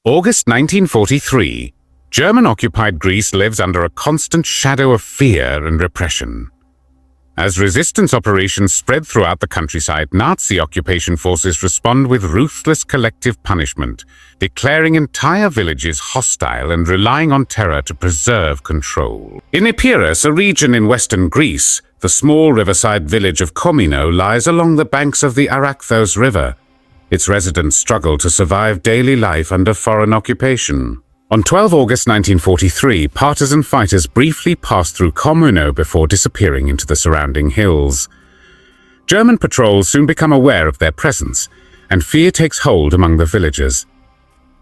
August 1943. German-occupied Greece lives under a constant shadow of fear and repression. As resistance operations spread throughout the countryside, Nazi occupation forces respond with ruthless collective punishment, declaring entire villages hostile and relying on terror to preserve control. In Epirus, a region in western Greece, the small riverside village of Kommeno lies along the banks of the Araxos River. Its residents struggle to survive daily life under foreign occupation. On 12 August 1943, partisan fighters briefly passed through Kommeno before disappearing into the surrounding hills. German patrols soon become aware of their presence, and fear takes hold among the villagers.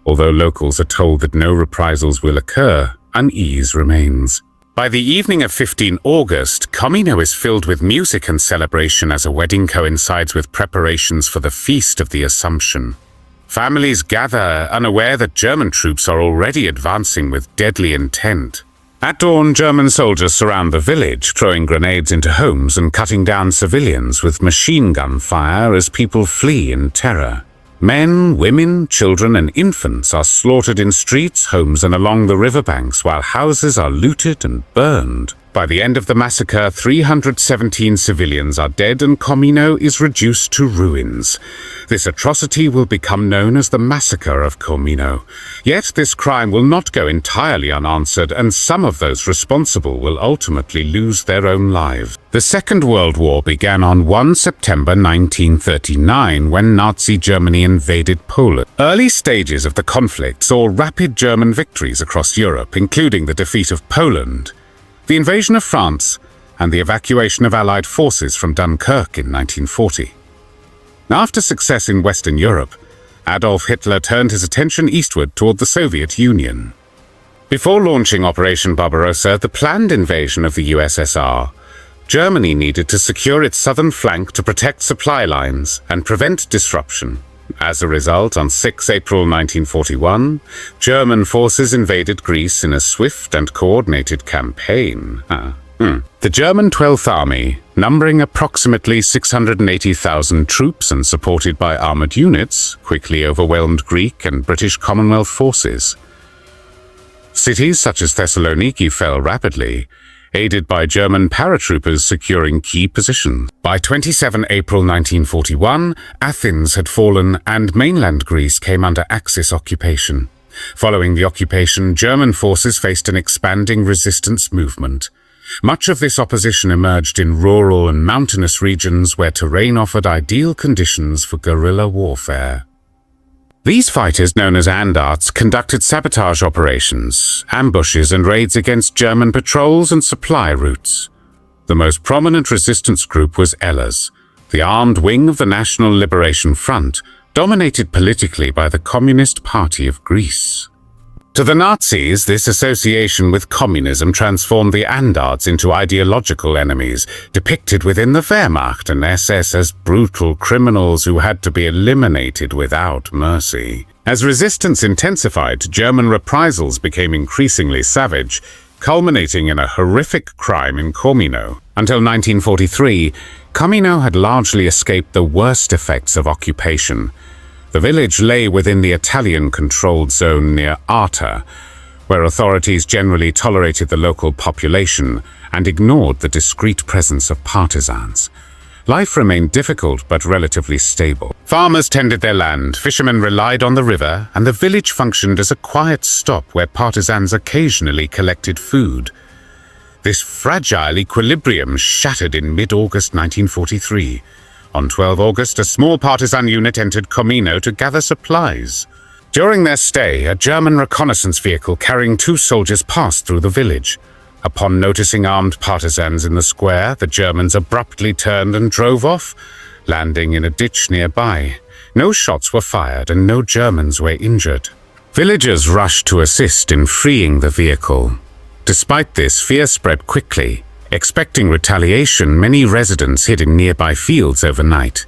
Although locals are told that no reprisals will occur, unease remains. By the evening of 15 August, Kommeno is filled with music and celebration as a wedding coincides with preparations for the Feast of the Assumption. Families gather, unaware that German troops are already advancing with deadly intent. At dawn, German soldiers surround the village, throwing grenades into homes and cutting down civilians with machine gun fire as people flee in terror. Men, women, children, and infants are slaughtered in streets, homes, and along the riverbanks, while houses are looted and burned. By the end of the massacre, 317 civilians are dead and Kommeno is reduced to ruins. This atrocity will become known as the Massacre of Kommeno. Yet this crime will not go entirely unanswered, and some of those responsible will ultimately lose their own lives. The Second World War began on 1 September 1939 when Nazi Germany invaded Poland. Early stages of the conflict saw rapid German victories across Europe, including the defeat of Poland, the invasion of France, and the evacuation of Allied forces from Dunkirk in 1940. After success in Western Europe, Adolf Hitler turned his attention eastward toward the Soviet Union. Before launching Operation Barbarossa, the planned invasion of the USSR, Germany needed to secure its southern flank to protect supply lines and prevent disruption. As a result, on 6 April 1941, German forces invaded Greece in a swift and coordinated campaign. The German 12th Army, numbering approximately 680,000 troops and supported by armored units, quickly overwhelmed Greek and British Commonwealth forces. Cities such as Thessaloniki fell rapidly, aided by German paratroopers securing key positions. By 27 April 1941, Athens had fallen and mainland Greece came under Axis occupation. Following the occupation, German forces faced an expanding resistance movement. Much of this opposition emerged in rural and mountainous regions where terrain offered ideal conditions for guerrilla warfare. These fighters, known as Anderts, conducted sabotage operations, ambushes and raids against German patrols and supply routes. The most prominent resistance group was Ehlers, the armed wing of the National Liberation Front, dominated politically by the Communist Party of Greece. To the Nazis, this association with communism transformed the Anderts into ideological enemies, depicted within the Wehrmacht and SS as brutal criminals who had to be eliminated without mercy. As resistance intensified, German reprisals became increasingly savage, culminating in a horrific crime in Kommeno. Until 1943, Kommeno had largely escaped the worst effects of occupation. The village lay within the Italian-controlled zone near Arta, where authorities generally tolerated the local population and ignored the discreet presence of partisans. Life remained difficult but relatively stable. Farmers tended their land, fishermen relied on the river, and the village functioned as a quiet stop where partisans occasionally collected food. This fragile equilibrium shattered in mid-August 1943. On 12 August, a small partisan unit entered Kommeno to gather supplies. During their stay, a German reconnaissance vehicle carrying 2 soldiers passed through the village. Upon noticing armed partisans in the square, the Germans abruptly turned and drove off, landing in a ditch nearby. No shots were fired and no Germans were injured. Villagers rushed to assist in freeing the vehicle. Despite this, fear spread quickly. Expecting retaliation, many residents hid in nearby fields overnight.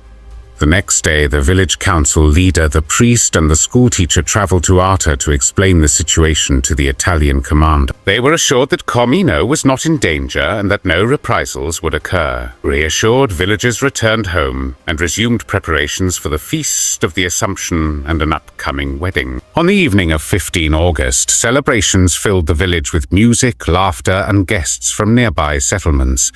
The next day, the village council leader, the priest, and the schoolteacher traveled to Arta to explain the situation to the Italian commander. They were assured that Kommeno was not in danger and that no reprisals would occur. Reassured, villagers returned home and resumed preparations for the Feast of the Assumption and an upcoming wedding. On the evening of 15 August, celebrations filled the village with music, laughter, and guests from nearby settlements.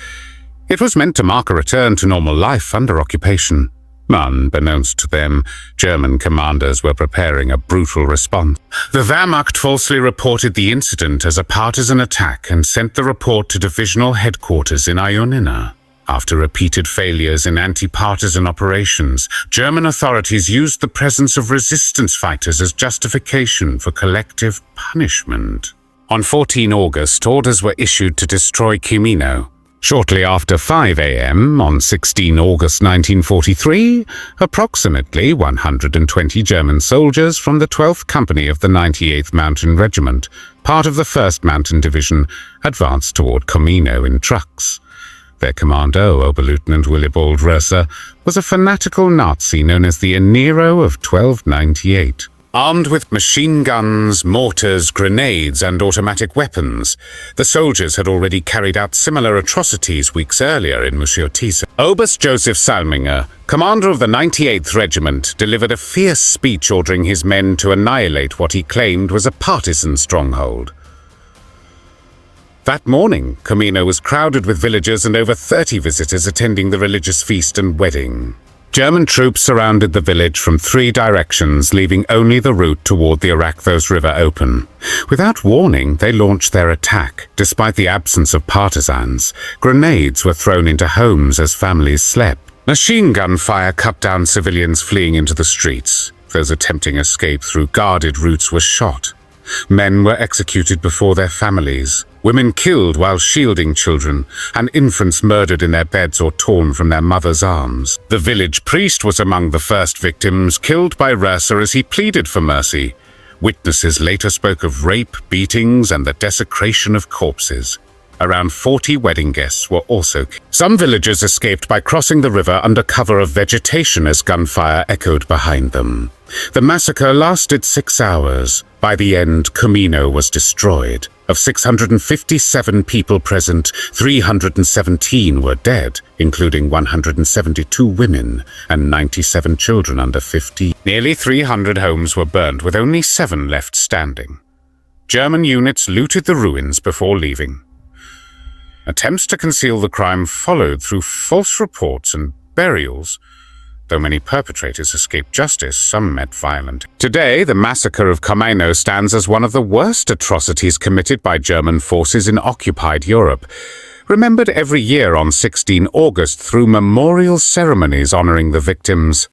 It was meant to mark a return to normal life under occupation. Unbeknownst to them, German commanders were preparing a brutal response. The Wehrmacht falsely reported the incident as a partisan attack and sent the report to divisional headquarters in Ioannina. After repeated failures in anti-partisan operations, German authorities used the presence of resistance fighters as justification for collective punishment. On 14 August, orders were issued to destroy Kommeno. Shortly after 5 a.m. on 16 August 1943, approximately 120 German soldiers from the 12th Company of the 98th Mountain Regiment, part of the 1st Mountain Division, advanced toward Kommeno in trucks. Their commander, Oberleutnant Willibald Röser, was a fanatical Nazi known as the Nero of 1298. Armed with machine guns, mortars, grenades, and automatic weapons, the soldiers had already carried out similar atrocities weeks earlier in Massacre. Oberst Joseph Salminger, commander of the 98th Regiment, delivered a fierce speech ordering his men to annihilate what he claimed was a partisan stronghold. That morning, Kommeno was crowded with villagers and over 30 visitors attending the religious feast and wedding. German troops surrounded the village from 3 directions, leaving only the route toward the Arachthos River open. Without warning, they launched their attack. Despite the absence of partisans, grenades were thrown into homes as families slept. Machine gun fire cut down civilians fleeing into the streets. Those attempting escape through guarded routes were shot. Men were executed before their families, women killed while shielding children, and infants murdered in their beds or torn from their mothers' arms. The village priest was among the first victims, killed by Röser as he pleaded for mercy. Witnesses later spoke of rape, beatings, and the desecration of corpses. Around 40 wedding guests were also killed. Some villagers escaped by crossing the river under cover of vegetation as gunfire echoed behind them. The massacre lasted 6 hours. By the end, Kommeno was destroyed. Of 657 people present, 317 were dead, including 172 women and 97 children under 15. Nearly 300 homes were burned, with only 7 left standing. German units looted the ruins before leaving. Attempts to conceal the crime followed through false reports and burials. Though many perpetrators escaped justice, some met violent. Today, the massacre of Kommeno stands as one of the worst atrocities committed by German forces in occupied Europe, remembered every year on 16 August through memorial ceremonies honoring the victims.